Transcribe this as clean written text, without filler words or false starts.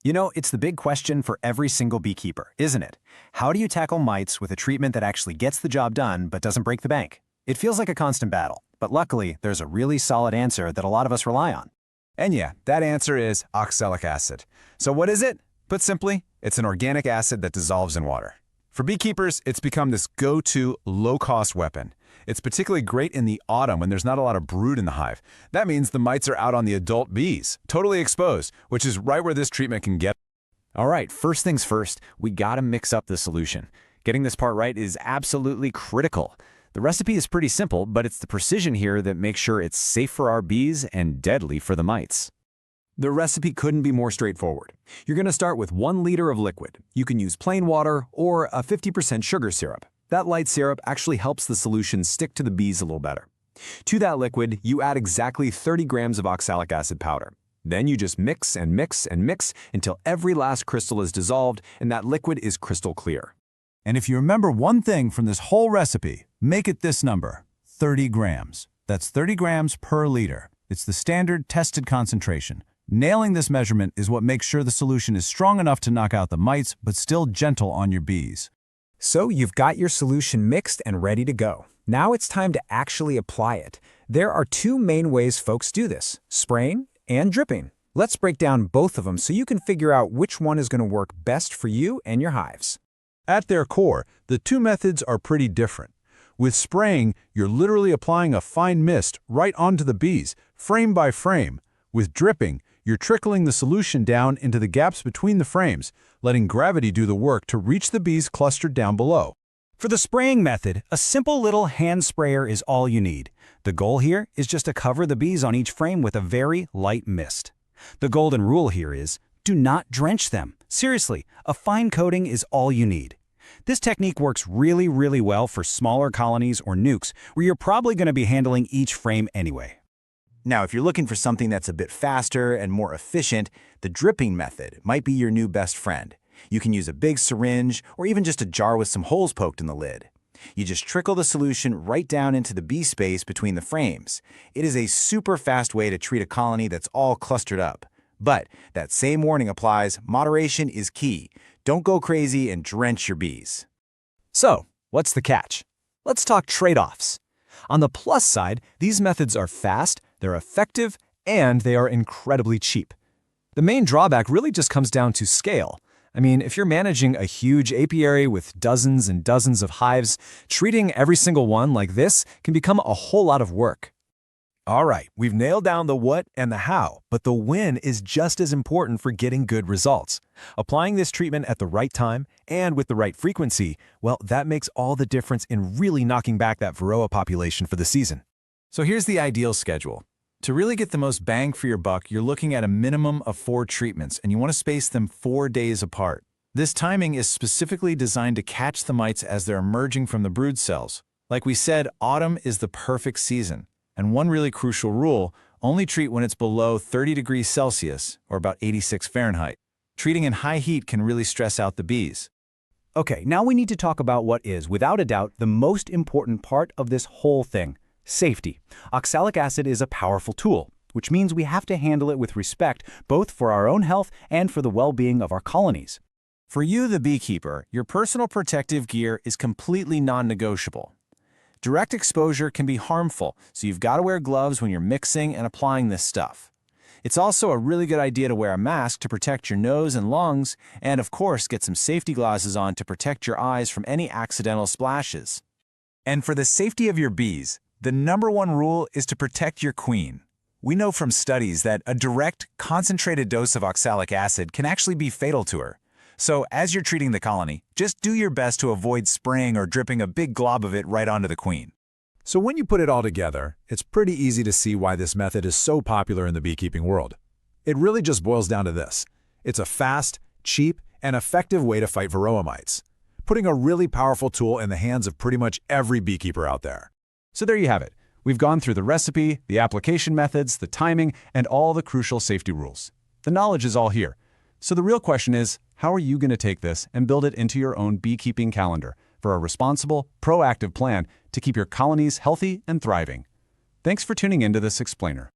You know, it's the big question for every single beekeeper, isn't it? How do you tackle mites with a treatment that actually gets the job done but doesn't break the bank? It feels like a constant battle, but luckily, there's a really solid answer that a lot of us rely on. And yeah, that answer is oxalic acid. So what is it? Put simply, it's an organic acid that dissolves in water. For beekeepers, it's become this go-to, low-cost weapon. It's particularly great in the autumn when there's not a lot of brood in the hive. That means the mites are out on the adult bees, totally exposed, which is right where this treatment can get. All right, first things first, we gotta mix up the solution. Getting this part right is absolutely critical. The recipe is pretty simple, but it's the precision here that makes sure it's safe for our bees and deadly for the mites. The recipe couldn't be more straightforward. You're going to start with 1 liter of liquid. You can use plain water or a 50% sugar syrup. That light syrup actually helps the solution stick to the bees a little better. To that liquid, you add exactly 30 grams of oxalic acid powder. Then you just mix and mix and mix until every last crystal is dissolved and that liquid is crystal clear. And if you remember one thing from this whole recipe, make it this number, 30 grams. That's 30 grams per liter. It's the standard tested concentration. Nailing this measurement is what makes sure the solution is strong enough to knock out the mites, but still gentle on your bees. So you've got your solution mixed and ready to go. Now it's time to actually apply it. There are 2 main ways folks do this, spraying and dripping. Let's break down both of them so you can figure out which one is going to work best for you and your hives. At their core, the 2 methods are pretty different. With spraying, you're literally applying a fine mist right onto the bees, frame by frame. With dripping, you're trickling the solution down into the gaps between the frames, letting gravity do the work to reach the bees clustered down below. For the spraying method, a simple little hand sprayer is all you need. The goal here is just to cover the bees on each frame with a very light mist. The golden rule here is, do not drench them. Seriously, a fine coating is all you need. This technique works really well for smaller colonies or nukes where you're probably going to be handling each frame anyway. Now, if you're looking for something that's a bit faster and more efficient, the dripping method might be your new best friend. You can use a big syringe or even just a jar with some holes poked in the lid. You just trickle the solution right down into the bee space between the frames. It is a super fast way to treat a colony that's all clustered up. But that same warning applies, moderation is key. Don't go crazy and drench your bees. So, what's the catch? Let's talk trade-offs. On the plus side, these methods are fast, they're effective, and they are incredibly cheap. The main drawback really just comes down to scale. I mean, if you're managing a huge apiary with dozens and dozens of hives, treating every single one like this can become a whole lot of work. All right, we've nailed down the what and the how, but the when is just as important for getting good results. Applying this treatment at the right time and with the right frequency, well, that makes all the difference in really knocking back that Varroa population for the season. So here's the ideal schedule. To really get the most bang for your buck, you're looking at a minimum of 4 treatments, and you want to space them 4 days apart. This timing is specifically designed to catch the mites as they're emerging from the brood cells. Like we said, autumn is the perfect season. And one really crucial rule, only treat when it's below 30 degrees Celsius, or about 86 Fahrenheit. Treating in high heat can really stress out the bees. Okay, now we need to talk about what is, without a doubt, the most important part of this whole thing. Safety. Oxalic acid is a powerful tool, which means we have to handle it with respect, both for our own health and for the well-being of our colonies. For you, the beekeeper, your personal protective gear is completely non-negotiable. Direct exposure can be harmful, so you've got to wear gloves when you're mixing and applying this stuff. It's also a really good idea to wear a mask to protect your nose and lungs, and of course get some safety glasses on to protect your eyes from any accidental splashes. And for the safety of your bees, the #1 rule is to protect your queen. We know from studies that a direct, concentrated dose of oxalic acid can actually be fatal to her. So as you're treating the colony, just do your best to avoid spraying or dripping a big glob of it right onto the queen. So when you put it all together, it's pretty easy to see why this method is so popular in the beekeeping world. It really just boils down to this. It's a fast, cheap, and effective way to fight Varroa mites, putting a really powerful tool in the hands of pretty much every beekeeper out there. So there you have it. We've gone through the recipe, the application methods, the timing, and all the crucial safety rules. The knowledge is all here. So the real question is, how are you going to take this and build it into your own beekeeping calendar for a responsible, proactive plan to keep your colonies healthy and thriving? Thanks for tuning into this explainer.